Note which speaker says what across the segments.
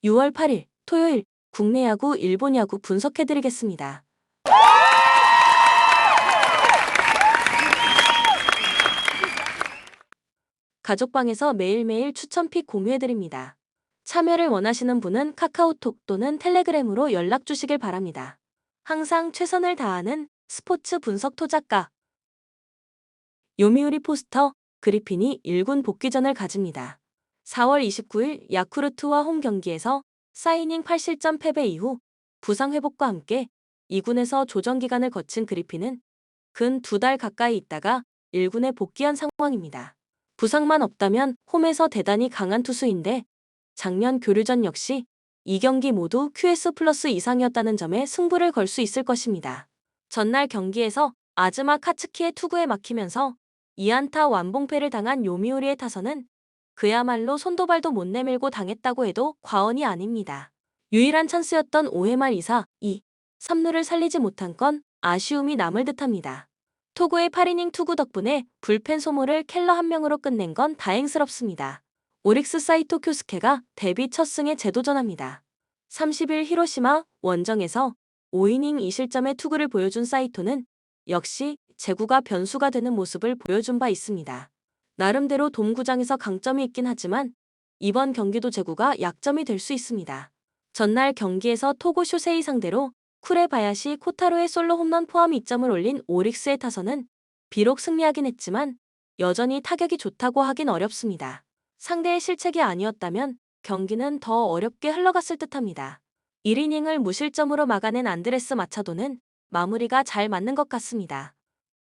Speaker 1: 6월 8일 토요일 국내 야구, 일본 야구 분석해드리겠습니다. 가족방에서 매일매일 추천픽 공유해드립니다. 참여를 원하시는 분은 카카오톡 또는 텔레그램으로 연락 주시길 바랍니다. 항상 최선을 다하는 스포츠 분석 토작가 요미우리 포스터 그리핀이 1군 복귀전을 가집니다. 4월 29일 야쿠르트와 홈 경기에서 4이닝 8실점 패배 이후 부상 회복과 함께 2군에서 조정 기간을 거친 그리핀은 근 2달 가까이 있다가 1군에 복귀한 상황입니다. 부상만 없다면 홈에서 대단히 강한 투수인데 작년 교류전 역시 2경기 모두 QS 플러스 이상이었다는 점에 승부를 걸 수 있을 것입니다. 전날 경기에서 아즈마 카츠키의 투구에 막히면서 2안타 완봉패를 당한 요미우리의 타선은 그야말로 손도 발도 못 내밀고 당했다고 해도 과언이 아닙니다. 유일한 찬스였던 5회 말 2사, 2, 3루를 살리지 못한 건 아쉬움이 남을 듯합니다. 토고의 8이닝 투구 덕분에 불펜 소모를 킬러 한 명으로 끝낸 건 다행스럽습니다. 오릭스 사이토 쿄스케가 데뷔 첫 승에 재도전합니다. 30일 히로시마 원정에서 5이닝 2실점의 투구를 보여준 사이토는 역시 제구가 변수가 되는 모습을 보여준 바 있습니다. 나름대로 돔구장에서 강점이 있긴 하지만 이번 경기도 제구가 약점이 될 수 있습니다. 전날 경기에서 토고 쇼세이 상대로 쿠레바야시 코타로의 솔로 홈런 포함 2점을 올린 오릭스의 타선은 비록 승리하긴 했지만 여전히 타격이 좋다고 하긴 어렵습니다. 상대의 실책이 아니었다면 경기는 더 어렵게 흘러갔을 듯합니다. 1이닝을 무실점으로 막아낸 안드레스 마차도는 마무리가 잘 맞는 것 같습니다.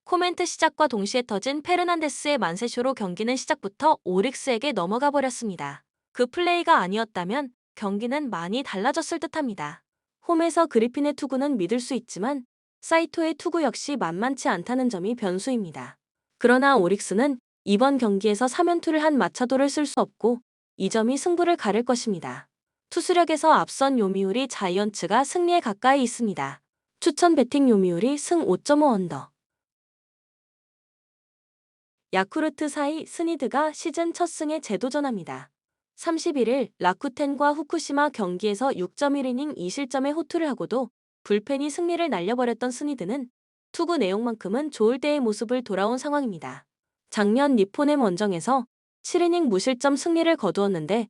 Speaker 1: 코멘트 시작과 동시에 터진 페르난데스의 만세쇼로 경기는 시작부터 오릭스에게 넘어가 버렸습니다. 그 플레이가 아니었다면 경기는 많이 달라졌을 듯합니다. 홈에서 그리핀의 투구는 믿을 수 있지만 사이토의 투구 역시 만만치 않다는 점이 변수입니다. 그러나 오릭스는 이번 경기에서 3연투를 한 마차도를 쓸 수 없고 이 점이 승부를 가를 것입니다. 투수력에서 앞선 요미우리 자이언츠가 승리에 가까이 있습니다. 추천 배팅 요미우리 승 5.5 언더. 야쿠르트 4위 스니드가 시즌 첫 승에 재도전합니다. 31일 라쿠텐과 후쿠시마 경기에서 6.1이닝 2실점의 호투를 하고도 불펜이 승리를 날려버렸던 스니드는 투구 내용만큼은 좋을 때의 모습을 돌아온 상황입니다. 작년 니포넴 원정에서 7이닝 무실점 승리를 거두었는데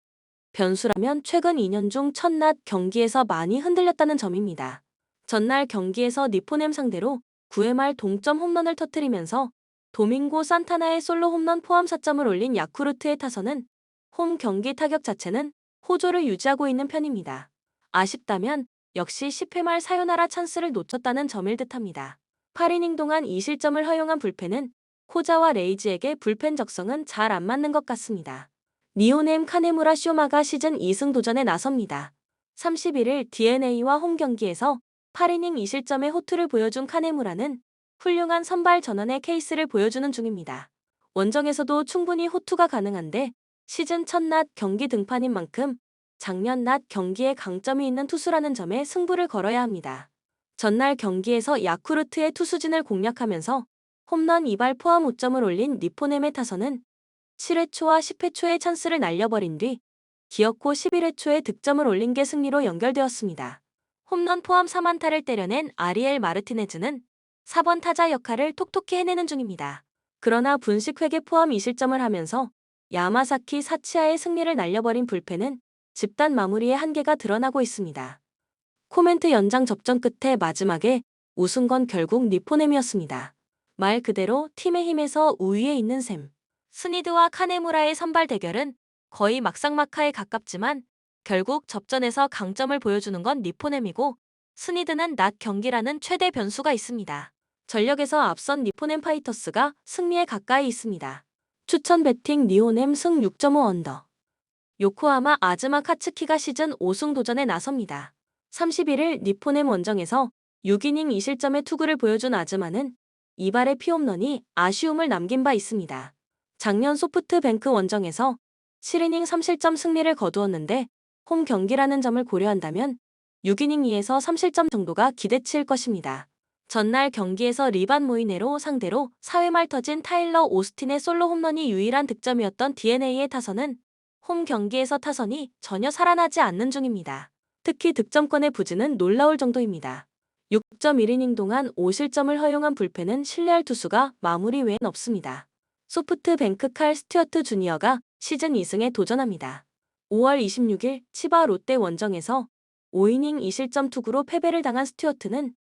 Speaker 1: 변수라면 최근 2년 중 첫낮 경기에서 많이 흔들렸다는 점입니다. 전날 경기에서 니포넴 상대로 9회 말 동점 홈런을 터뜨리면서 도밍고 산타나의 솔로 홈런 포함 4점을 올린 야쿠르트의 타선은 홈 경기 타격 자체는 호조를 유지하고 있는 편입니다. 아쉽다면 역시 10회 말 사요나라 찬스를 놓쳤다는 점일 듯합니다. 8이닝 동안 2실점을 허용한 불펜은 코자와 레이즈에게 불펜 적성은 잘 안 맞는 것 같습니다. 니오넴 카네무라 쇼마가 시즌 2승 도전에 나섭니다. 31일 DeNA와 홈 경기에서 8이닝 2실점의 호투를 보여준 카네무라는 훌륭한 선발 전환의 케이스를 보여주는 중입니다. 원정에서도 충분히 호투가 가능한데 시즌 첫낮 경기 등판인 만큼 작년 낮 경기에 강점이 있는 투수라는 점에 승부를 걸어야 합니다. 전날 경기에서 야쿠르트의 투수진을 공략하면서 홈런 2발 포함 5점을 올린 니포넴의 타선은 7회 초와 10회 초에 찬스를 날려버린 뒤 기어코 11회 초에 득점을 올린 게 승리로 연결되었습니다. 홈런 포함 3안타를 때려낸 아리엘 마르티네즈는 4번 타자 역할을 톡톡히 해내는 중입니다. 그러나 분식 회계 포함 2실점을 하면서 야마사키 사치아의 승리를 날려버린 불펜은 집단 마무리의 한계가 드러나고 있습니다. 코멘트 연장 접전 끝에 마지막에 우승 건 결국 니포넴이었습니다. 말 그대로 팀의 힘에서 우위에 있는 셈. 스니드와 카네무라의 선발 대결은 거의 막상막하에 가깝지만 결국 접전에서 강점을 보여주는 건 니포넴이고 스니드는 낮 경기라는 최대 변수가 있습니다. 전력에서 앞선 니포넴 파이터스가 승리에 가까이 있습니다. 추천 배팅 니오넴 승 6.5 언더. 요코하마 아즈마 카츠키가 시즌 5승 도전에 나섭니다. 31일 니포넴 원정에서 6이닝 2실점의 투구를 보여준 아즈마는 이발의 피홈런이 아쉬움을 남긴 바 있습니다. 작년 소프트뱅크 원정에서 7이닝 3실점 승리를 거두었는데 홈 경기라는 점을 고려한다면 6이닝 2에서 3실점 정도가 기대치일 것입니다. 전날 경기에서 리반 모이네로 상대로 4회 말 터진 타일러 오스틴의 솔로 홈런이 유일한 득점이었던 DeNA의 타선은 홈 경기에서 타선이 전혀 살아나지 않는 중입니다. 특히 득점권의 부진은 놀라울 정도입니다. 6.1이닝 동안 5실점을 허용한 불펜은 신뢰할 투수가 마무리 외엔 없습니다. 소프트뱅크 칼 스튜어트 주니어가 시즌 2승에 도전합니다. 5월 26일 치바 롯데 원정에서 5이닝 2실점 투구로 패배를 당한 스튜어트는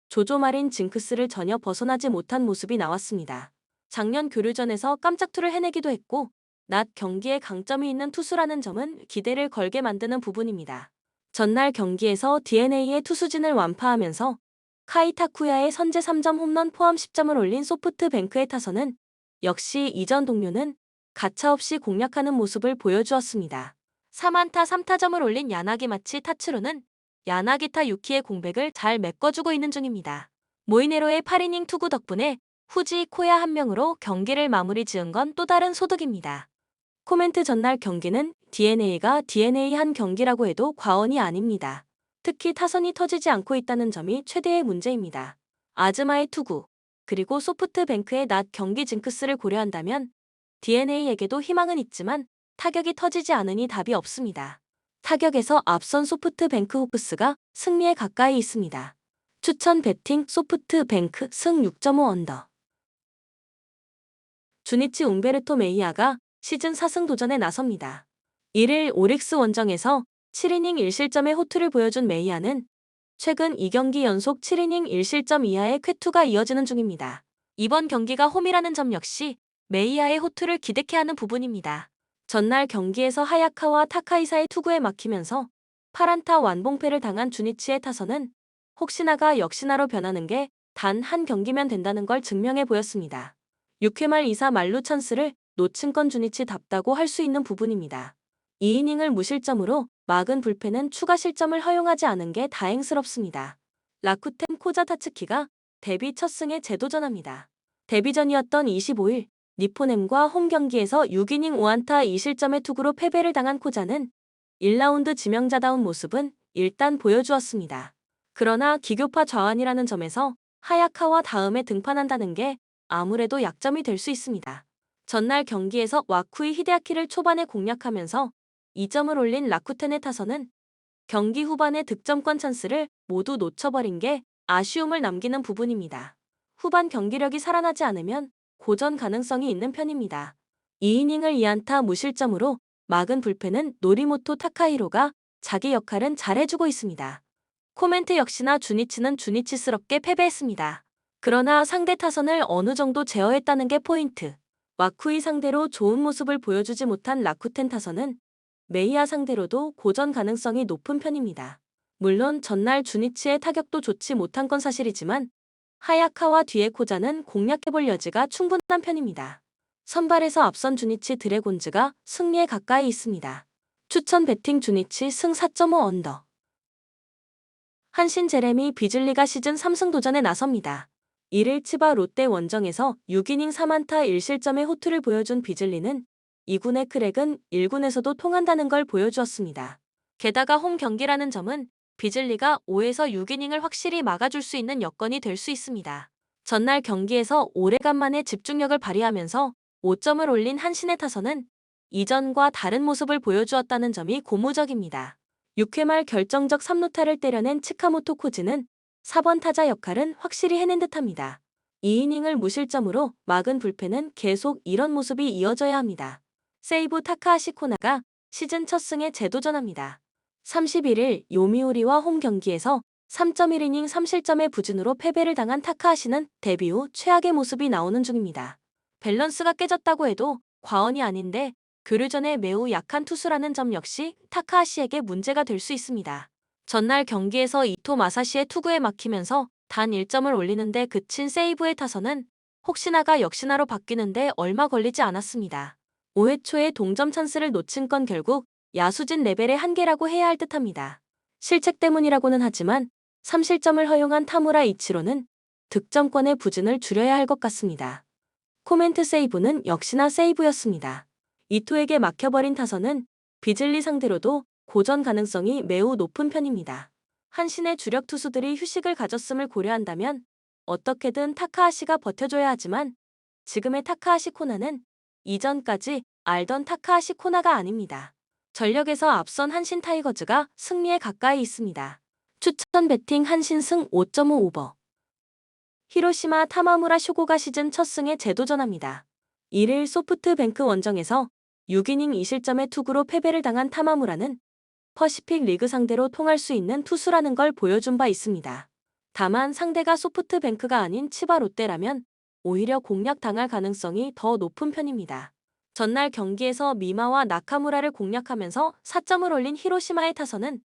Speaker 1: 조조마린 징크스를 전혀 벗어나지 못한 모습이 나왔습니다. 작년 교류전에서 깜짝투를 해내기도 했고 낮 경기에 강점이 있는 투수라는 점은 기대를 걸게 만드는 부분입니다. 전날 경기에서 DeNA의 투수진을 완파하면서 카이 타쿠야의 선제 3점 홈런 포함 10점을 올린 소프트뱅크의 타선은 역시 이전 동료는 가차없이 공략하는 모습을 보여주었습니다. 3안타 3타점을 올린 야나기 마치 타츠로는 야나기타 유키의 공백을 잘 메꿔주고 있는 중입니다. 모이네로의 8이닝 투구 덕분에 후지 코야 한 명으로 경기를 마무리 지은 건 또 다른 소득입니다. 코멘트 전날 경기는 DeNA가 DNA 한 경기라고 해도 과언이 아닙니다. 특히 타선이 터지지 않고 있다는 점이 최대의 문제입니다. 아즈마의 투구, 그리고 소프트뱅크의 낮 경기 징크스를 고려한다면 DeNA에게도 희망은 있지만 타격이 터지지 않으니 답이 없습니다. 타격에서 앞선 소프트뱅크 호크스가 승리에 가까이 있습니다. 추천 배팅 소프트뱅크 승 6.5 언더. 주니치 움베르토 메이아가 시즌 4승 도전에 나섭니다. 1일 오릭스 원정에서 7이닝 1실점의 호투를 보여준 메이아는 최근 2경기 연속 7이닝 1실점 이하의 쾌투가 이어지는 중입니다. 이번 경기가 홈이라는 점 역시 메이아의 호투를 기대케 하는 부분입니다. 전날 경기에서 하야카와 타카이사의 투구에 막히면서 8안타 완봉패를 당한 주니치의 타선은 혹시나가 역시나로 변하는 게 단 한 경기면 된다는 걸 증명해 보였습니다. 6회 말 2사 만루 찬스를 놓친 건 주니치답다고 할 수 있는 부분입니다. 2이닝을 무실점으로 막은 불펜은 추가 실점을 허용하지 않은 게 다행스럽습니다. 라쿠텐 코자 타츠키가 데뷔 첫 승에 재도전합니다. 데뷔전이었던 25일 니포넴과 홈 경기에서 6이닝 5안타 2실점의 투구로 패배를 당한 코자는 1라운드 지명자다운 모습은 일단 보여주었습니다. 그러나 기교파 좌완이라는 점에서 하야카와 다음에 등판한다는 게 아무래도 약점이 될 수 있습니다. 전날 경기에서 와쿠이 히데아키를 초반에 공략하면서 2점을 올린 라쿠텐의 타선은 경기 후반의 득점권 찬스를 모두 놓쳐버린 게 아쉬움을 남기는 부분입니다. 후반 경기력이 살아나지 않으면 고전 가능성이 있는 편입니다. 2이닝을 2안타 무실점으로 막은 불펜은 노리모토 타카히로가 자기 역할은 잘해주고 있습니다. 코멘트 역시나 주니치는 주니치스럽게 패배했습니다. 그러나 상대 타선을 어느 정도 제어했다는 게 포인트. 와쿠이 상대로 좋은 모습을 보여주지 못한 라쿠텐 타선은 메이아 상대로도 고전 가능성이 높은 편입니다. 물론 전날 주니치의 타격도 좋지 못한 건 사실이지만 하야카와 뒤에 코자는 공략해볼 여지가 충분한 편입니다. 선발에서 앞선 주니치 드래곤즈가 승리에 가까이 있습니다. 추천 배팅 주니치 승 4.5 언더. 한신 제레미 비즐리가 시즌 3승 도전에 나섭니다. 1일 치바 롯데 원정에서 6이닝 3안타 1실점의 호투를 보여준 비즐리는 2군의 크랙은 1군에서도 통한다는 걸 보여주었습니다. 게다가 홈 경기라는 점은 비즐리가 5에서 6이닝을 확실히 막아줄 수 있는 여건이 될 수 있습니다. 전날 경기에서 오래간만에 집중력을 발휘하면서 5점을 올린 한신의 타선은 이전과 다른 모습을 보여주었다는 점이 고무적입니다. 6회 말 결정적 3루타를 때려낸 치카모토 코즈는 4번 타자 역할은 확실히 해낸 듯합니다. 2이닝을 무실점으로 막은 불펜은 계속 이런 모습이 이어져야 합니다. 세이부 타카하시 코나가 시즌 첫 승에 재도전합니다. 31일 요미우리와 홈 경기에서 3.1이닝 3실점의 부진으로 패배를 당한 타카하시는 데뷔 후 최악의 모습이 나오는 중입니다. 밸런스가 깨졌다고 해도 과언이 아닌데 교류전에 매우 약한 투수라는 점 역시 타카하시에게 문제가 될 수 있습니다. 전날 경기에서 이토 마사시의 투구에 막히면서 단 1점을 올리는데 그친 세이브의 타선은 혹시나가 역시나로 바뀌는데 얼마 걸리지 않았습니다. 5회 초에 동점 찬스를 놓친 건 결국 야수진 레벨의 한계라고 해야 할 듯합니다. 실책 때문이라고는 하지만 3실점을 허용한 타무라 이치로는 득점권의 부진을 줄여야 할 것 같습니다. 코멘트 세이브는 역시나 세이브였습니다. 이토에게 막혀버린 타선은 비즐리 상대로도 고전 가능성이 매우 높은 편입니다. 한신의 주력 투수들이 휴식을 가졌음을 고려한다면 어떻게든 타카하시가 버텨줘야 하지만 지금의 타카하시 코나는 이전까지 알던 타카하시 코나가 아닙니다. 전력에서 앞선 한신 타이거즈가 승리에 가까이 있습니다. 추천 배팅 한신 승 5.5 오버. 히로시마 타마무라 쇼고가 시즌 첫 승에 재도전합니다. 1일 소프트뱅크 원정에서 6이닝 2실점의 투구로 패배를 당한 타마무라는 퍼시픽 리그 상대로 통할 수 있는 투수라는 걸 보여준 바 있습니다. 다만 상대가 소프트뱅크가 아닌 치바 롯데라면 오히려 공략당할 가능성이 더 높은 편입니다. 전날 경기에서 미마와 나카무라를 공략하면서 4점을 올린 히로시마의 타선은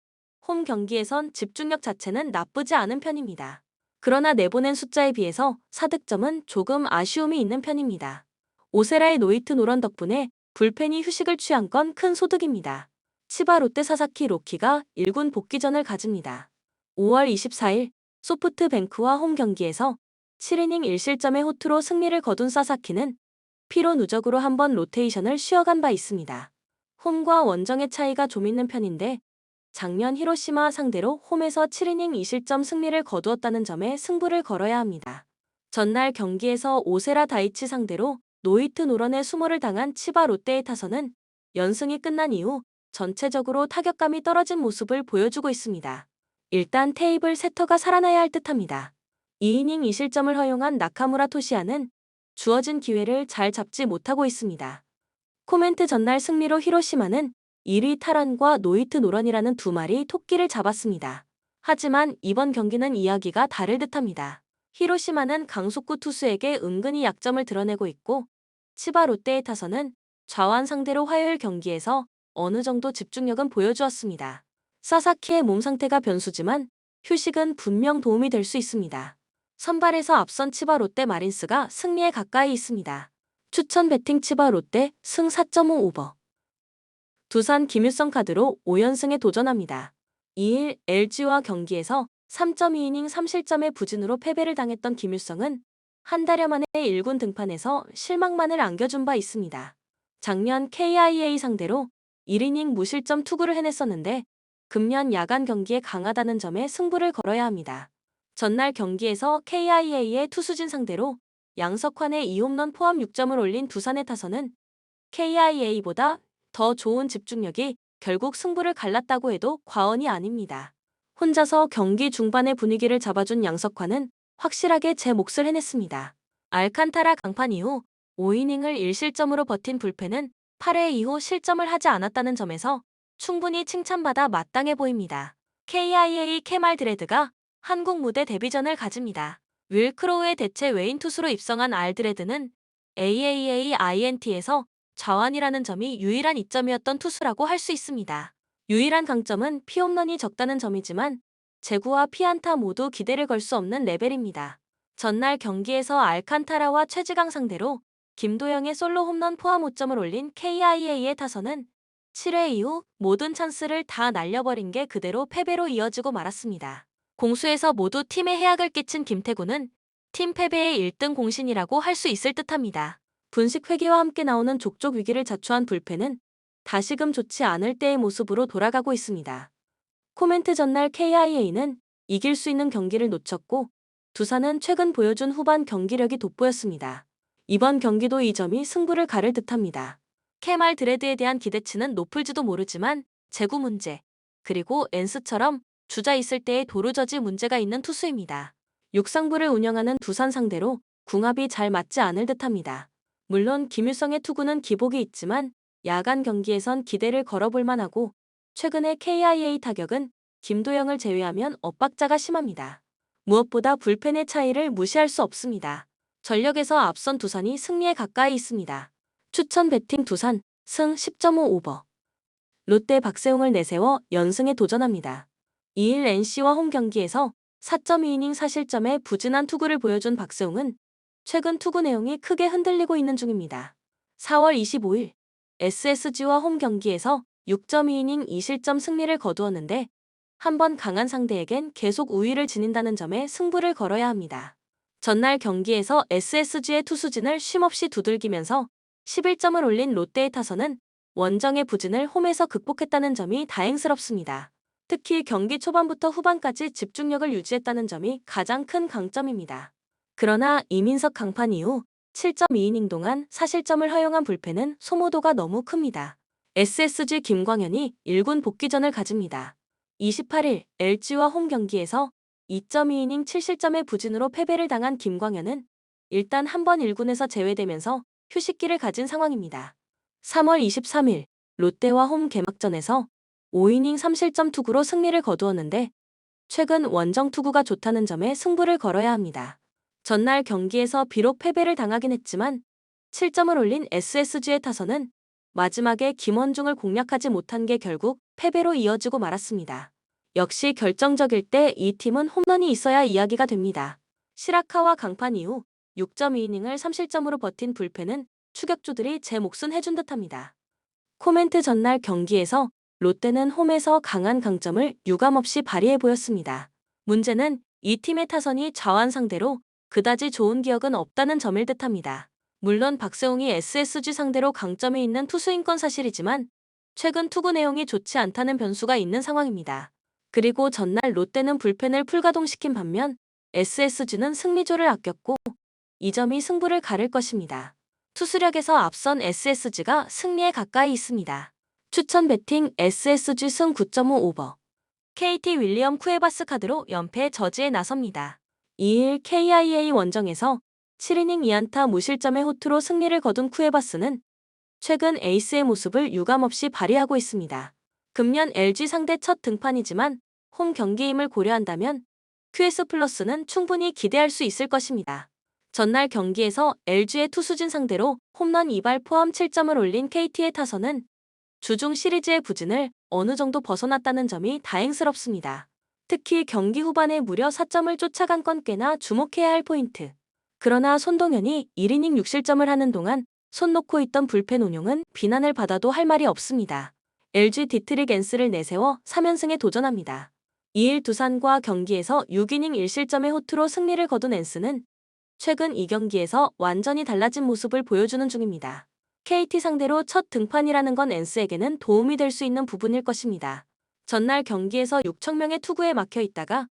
Speaker 1: 홈 경기에선 집중력 자체는 나쁘지 않은 편입니다. 그러나 내보낸 숫자에 비해서 4득점은 조금 아쉬움이 있는 편입니다. 오세라의 노이트 노런 덕분에 불펜이 휴식을 취한 건 큰 소득입니다. 치바 롯데 사사키 로키가 1군 복귀전을 가집니다. 5월 24일 소프트뱅크와 홈 경기에서 7이닝 1실점의 호투로 승리를 거둔 사사키는 피로 누적으로 한번 로테이션을 쉬어간 바 있습니다. 홈과 원정의 차이가 좀 있는 편인데 작년 히로시마 상대로 홈에서 7이닝 2실점 승리를 거두었다는 점에 승부를 걸어야 합니다. 전날 경기에서 오세라 다이치 상대로 노이트 노런의 수모를 당한 치바 롯데의 타선은 연승이 끝난 이후 전체적으로 타격감이 떨어진 모습을 보여주고 있습니다. 일단 테이블 세터가 살아나야 할 듯합니다. 2이닝 2실점을 허용한 나카무라 토시아는 주어진 기회를 잘 잡지 못하고 있습니다. 코멘트 전날 승리로 히로시마는 1위 타란과 노이트 노런이라는 두 마리 토끼를 잡았습니다. 하지만 이번 경기는 이야기가 다를 듯합니다. 히로시마는 강속구 투수에게 은근히 약점을 드러내고 있고 치바 롯데의 타선은 좌완 상대로 화요일 경기에서 어느 정도 집중력은 보여주었습니다. 사사키의 몸 상태가 변수지만 휴식은 분명 도움이 될 수 있습니다. 선발에서 앞선 치바 롯데 마린스가 승리에 가까이 있습니다. 추천 배팅 치바 롯데 승 4.5 오버. 두산 김유성 카드로 5연승에 도전합니다. 2일 LG와 경기에서 3.2이닝 3실점의 부진으로 패배를 당했던 김유성은 한 달여 만에 1군 등판에서 실망만을 안겨준 바 있습니다. 작년 KIA 상대로 1이닝 무실점 투구를 해냈었는데 금년 야간 경기에 강하다는 점에 승부를 걸어야 합니다. 전날 경기에서 KIA의 투수진 상대로 양석환의 2홈런 포함 6점을 올린 두산의 타선은 KIA보다 더 좋은 집중력이 결국 승부를 갈랐다고 해도 과언이 아닙니다. 혼자서 경기 중반의 분위기를 잡아준 양석환은 확실하게 제 몫을 해냈습니다. 알칸타라 강판 이후 5이닝을 1실점으로 버틴 불펜은 8회 이후 실점을 하지 않았다는 점에서 충분히 칭찬받아 마땅해 보입니다. KIA 케말 드레드가 한국 무대 데뷔전을 가집니다. 윌 크로우의 대체 외인 투수로 입성한 알드레드는 AAA-INT에서 좌완이라는 점이 유일한 이점이었던 투수라고 할 수 있습니다. 유일한 강점은 피홈런이 적다는 점이지만 제구와 피안타 모두 기대를 걸 수 없는 레벨입니다. 전날 경기에서 알칸타라와 최지강 상대로 김도영의 솔로 홈런 포함 5점을 올린 KIA의 타선은 7회 이후 모든 찬스를 다 날려버린 게 그대로 패배로 이어지고 말았습니다. 공수에서 모두 팀에 해악을 끼친 김태구는 팀 패배의 1등 공신이라고 할 수 있을 듯합니다. 분식 회계와 함께 나오는 족족 위기를 자초한 불펜은 다시금 좋지 않을 때의 모습으로 돌아가고 있습니다. 코멘트 전날 KIA는 이길 수 있는 경기를 놓쳤고 두산은 최근 보여준 후반 경기력이 돋보였습니다. 이번 경기도 이 점이 승부를 가를 듯합니다. 케말 드레드에 대한 기대치는 높을지도 모르지만 제구 문제, 그리고 엔스처럼 주자 있을 때의 도루저지 문제가 있는 투수입니다. 육상부를 운영하는 두산 상대로 궁합이 잘 맞지 않을 듯합니다. 물론 김유성의 투구는 기복이 있지만 야간 경기에선 기대를 걸어볼 만하고 최근의 KIA 타격은 김도영을 제외하면 엇박자가 심합니다. 무엇보다 불펜의 차이를 무시할 수 없습니다. 전력에서 앞선 두산이 승리에 가까이 있습니다. 추천 배팅 두산 승 10.5 오버. 롯데 박세웅을 내세워 연승에 도전합니다. 2일 NC와 홈 경기에서 4.2이닝 4실점의 부진한 투구를 보여준 박세웅은 최근 투구 내용이 크게 흔들리고 있는 중입니다. 4월 25일 SSG와 홈 경기에서 6.2이닝 2실점 승리를 거두었는데 한번 강한 상대에겐 계속 우위를 지닌다는 점에 승부를 걸어야 합니다. 전날 경기에서 SSG의 투수진을 쉼없이 두들기면서 11점을 올린 롯데의 타선은 원정의 부진을 홈에서 극복했다는 점이 다행스럽습니다. 특히 경기 초반부터 후반까지 집중력을 유지했다는 점이 가장 큰 강점입니다. 그러나 이민석 강판 이후 7.2이닝 동안 사실점을 허용한 불펜은 소모도가 너무 큽니다. SSG 김광현이 1군 복귀전을 가집니다. 28일 LG와 홈 경기에서 2.2이닝 7실점의 부진으로 패배를 당한 김광현은 일단 한 번 1군에서 제외되면서 휴식기를 가진 상황입니다. 3월 23일 롯데와 홈 개막전에서 5이닝 3실점 투구로 승리를 거두었는데 최근 원정 투구가 좋다는 점에 승부를 걸어야 합니다. 전날 경기에서 비록 패배를 당하긴 했지만 7점을 올린 SSG의 타선은 마지막에 김원중을 공략하지 못한 게 결국 패배로 이어지고 말았습니다. 역시 결정적일 때 이 팀은 홈런이 있어야 이야기가 됩니다. 시라카와 강판 이후 6.2이닝을 3실점으로 버틴 불펜은 추격주들이 제 몫은 해준 듯합니다. 코멘트 전날 경기에서 롯데는 홈에서 강한 강점을 유감없이 발휘해 보였습니다. 문제는 이 팀의 타선이 좌완 상대로 그다지 좋은 기억은 없다는 점일 듯합니다. 물론 박세웅이 SSG 상대로 강점이 있는 투수인 건 사실이지만 최근 투구 내용이 좋지 않다는 변수가 있는 상황입니다. 그리고 전날 롯데는 불펜을 풀가동시킨 반면 SSG는 승리조를 아꼈고 이 점이 승부를 가를 것입니다. 투수력에서 앞선 SSG가 승리에 가까이 있습니다. 추천 배팅 SSG 승 9.5 오버. KT 윌리엄 쿠에바스 카드로 연패 저지에 나섭니다. 2일 KIA 원정에서 7이닝 2안타 무실점의 호투로 승리를 거둔 쿠에바스는 최근 에이스의 모습을 유감없이 발휘하고 있습니다. 금년 LG 상대 첫 등판이지만 홈 경기임을 고려한다면 QS 플러스는 충분히 기대할 수 있을 것입니다. 전날 경기에서 LG의 투수진 상대로 홈런 2발 포함 7점을 올린 KT의 타선은 주중 시리즈의 부진을 어느 정도 벗어났다는 점이 다행스럽습니다. 특히 경기 후반에 무려 4점을 쫓아간 건 꽤나 주목해야 할 포인트. 그러나 손동현이 1이닝 6실점을 하는 동안 손 놓고 있던 불펜 운용은 비난을 받아도 할 말이 없습니다. LG 디트릭 앤스를 내세워 3연승에 도전합니다. 2일 두산과 경기에서 6이닝 1실점의 호투로 승리를 거둔 앤스는 최근 이 경기에서 완전히 달라진 모습을 보여주는 중입니다. KT 상대로 첫 등판이라는 건 앤스에게는 도움이 될 수 있는 부분일 것입니다. 전날 경기에서 6천명의 투구에 막혀 있다가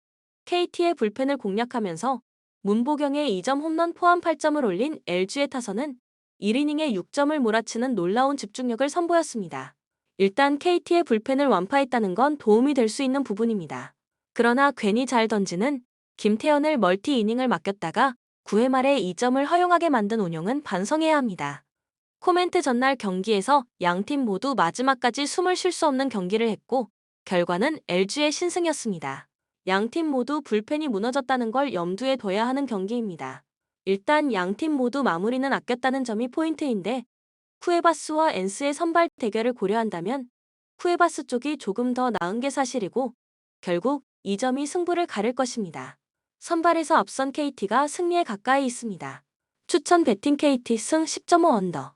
Speaker 1: KT의 불펜을 공략하면서 문보경의 2점 홈런 포함 8점을 올린 LG의 타선은 1이닝에 6점을 몰아치는 놀라운 집중력을 선보였습니다. 일단 KT의 불펜을 완파했다는 건 도움이 될 수 있는 부분입니다. 그러나 괜히 잘 던지는 김태현을 멀티 이닝을 맡겼다가 9회 말에 2점을 허용하게 만든 운용은 반성해야 합니다. 코멘트 전날 경기에서 양팀 모두 마지막까지 숨을 쉴 수 없는 경기를 했고 결과는 LG의 신승이었습니다. 양팀 모두 불펜이 무너졌다는 걸 염두에 둬야 하는 경기입니다. 일단 양팀 모두 마무리는 아꼈다는 점이 포인트인데 쿠에바스와 앤스의 선발 대결을 고려한다면 쿠에바스 쪽이 조금 더 나은 게 사실이고 결국 이 점이 승부를 가를 것입니다. 선발에서 앞선 KT가 승리에 가까이 있습니다. 추천 배팅 KT 승 10.5 언더.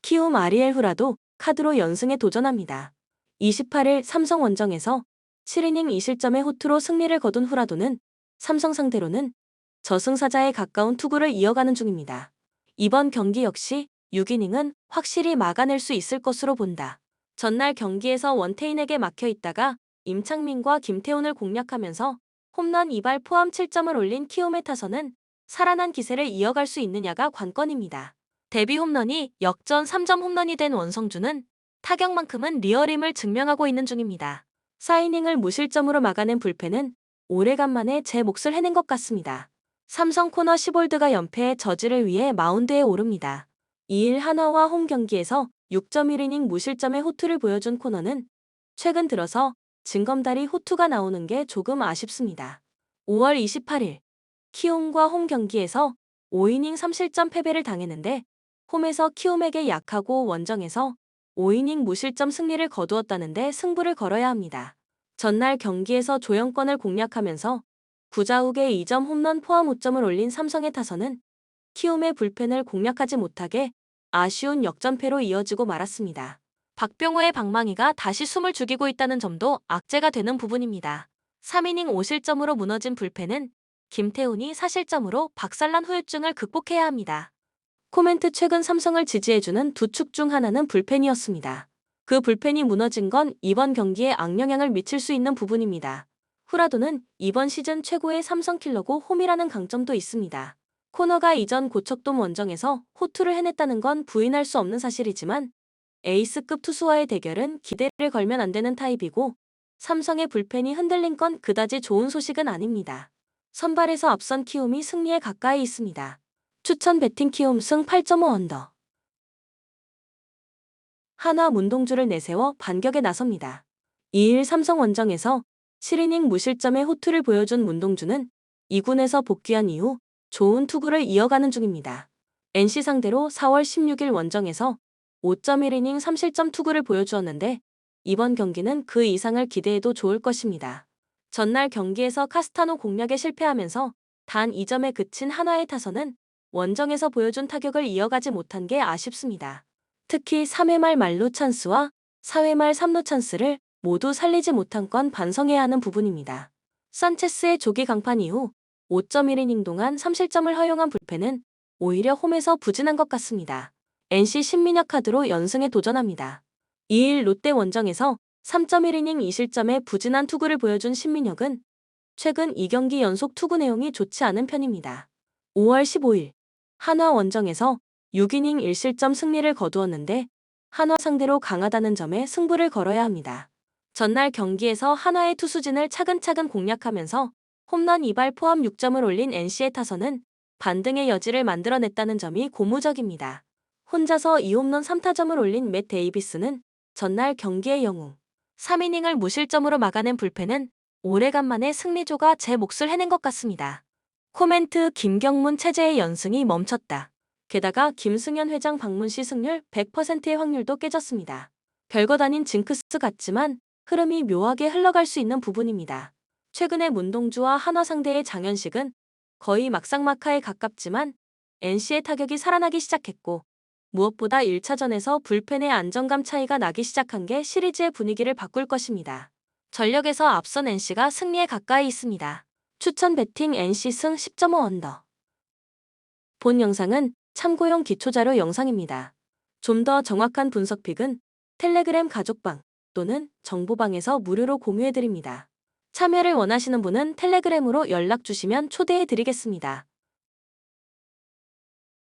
Speaker 1: 키움 아리엘 후라도 카드로 연승에 도전합니다. 28일 삼성 원정에서 7이닝 2실점의 호투로 승리를 거둔 후라도는 삼성 상대로는 저승사자에 가까운 투구를 이어가는 중입니다. 이번 경기 역시 6이닝은 확실히 막아낼 수 있을 것으로 본다. 전날 경기에서 원태인에게 막혀 있다가 임창민과 김태훈을 공략하면서 홈런 2발 포함 7점을 올린 키움의 타선은 살아난 기세를 이어갈 수 있느냐가 관건입니다. 데뷔 홈런이 역전 3점 홈런이 된 원성주는 타격만큼은 리얼임을 증명하고 있는 중입니다. 4이닝을 무실점으로 막아낸 불펜은 오래간만에 제 몫을 해낸 것 같습니다. 삼성 코너 시볼드가 연패의 저지를 위해 마운드에 오릅니다. 2일 한화와 홈 경기에서 6.1이닝 무실점의 호투를 보여준 코너는 최근 들어서 징검다리 호투가 나오는 게 조금 아쉽습니다. 5월 28일 키움과 홈 경기에서 5이닝 3실점 패배를 당했는데 홈에서 키움에게 약하고 원정에서 5이닝 무실점 승리를 거두었다는데 승부를 걸어야 합니다. 전날 경기에서 조영권을 공략하면서 구자욱의 2점 홈런 포함 5점을 올린 삼성의 타선은 키움의 불펜을 공략하지 못하게 아쉬운 역전패로 이어지고 말았습니다. 박병호의 방망이가 다시 숨을 죽이고 있다는 점도 악재가 되는 부분입니다. 3이닝 5실점으로 무너진 불펜은 김태훈이 4실점으로 박살난 후유증을 극복해야 합니다. 코멘트 최근 삼성을 지지해주는 두 축 중 하나는 불펜이었습니다. 그 불펜이 무너진 건 이번 경기에 악영향을 미칠 수 있는 부분입니다. 후라도는 이번 시즌 최고의 삼성 킬러고 홈이라는 강점도 있습니다. 코너가 이전 고척돔 원정에서 호투를 해냈다는 건 부인할 수 없는 사실이지만 에이스급 투수와의 대결은 기대를 걸면 안 되는 타입이고 삼성의 불펜이 흔들린 건 그다지 좋은 소식은 아닙니다. 선발에서 앞선 키움이 승리에 가까이 있습니다. 추천 배팅 키움 승 8.5 언더. 한화 문동주를 내세워 반격에 나섭니다. 2일 삼성 원정에서 7이닝 무실점의 호투를 보여준 문동주는 2군에서 복귀한 이후 좋은 투구를 이어가는 중입니다. NC 상대로 4월 16일 원정에서 5.1이닝 3실점 투구를 보여주었는데 이번 경기는 그 이상을 기대해도 좋을 것입니다. 전날 경기에서 카스타노 공략에 실패하면서 단 2점에 그친 한화의 타선은 원정에서 보여준 타격을 이어가지 못한 게 아쉽습니다. 특히 3회 말 만루 찬스와 4회 말 3루 찬스를 모두 살리지 못한 건 반성해야 하는 부분입니다. 산체스의 조기 강판 이후 5.1이닝 동안 3실점을 허용한 불펜은 오히려 홈에서 부진한 것 같습니다. NC 신민혁 카드로 연승에 도전합니다. 2일 롯데 원정에서 3.1이닝 2실점의 부진한 투구를 보여준 신민혁은 최근 2경기 연속 투구 내용이 좋지 않은 편입니다. 5월 15일 한화 원정에서 6이닝 1실점 승리를 거두었는데 한화 상대로 강하다는 점에 승부를 걸어야 합니다. 전날 경기에서 한화의 투수진을 차근차근 공략하면서 홈런 2발 포함 6점을 올린 NC의 타선은 반등의 여지를 만들어냈다는 점이 고무적입니다. 혼자서 2홈런 3타점을 올린 맷 데이비스는 전날 경기의 영웅. 3이닝을 무실점으로 막아낸 불펜은 오래간만에 승리조가 제 몫을 해낸 것 같습니다. 코멘트 김경문 체제의 연승이 멈췄다. 게다가 김승현 회장 방문 시 승률 100%의 확률도 깨졌습니다. 별것 아닌 징크스 같지만 흐름이 묘하게 흘러갈 수 있는 부분입니다. 최근에 문동주와 한화 상대의 장현식은 거의 막상막하에 가깝지만 NC의 타격이 살아나기 시작했고 무엇보다 1차전에서 불펜의 안정감 차이가 나기 시작한 게 시리즈의 분위기를 바꿀 것입니다. 전력에서 앞선 NC가 승리에 가까이 있습니다. 추천 배팅 NC 승 10.5 언더. 본 영상은 참고용 기초자료 영상입니다. 좀 더 정확한 분석픽은 텔레그램 가족방 또는 정보방에서 무료로 공유해드립니다. 참여를 원하시는 분은 텔레그램으로 연락 주시면 초대해드리겠습니다.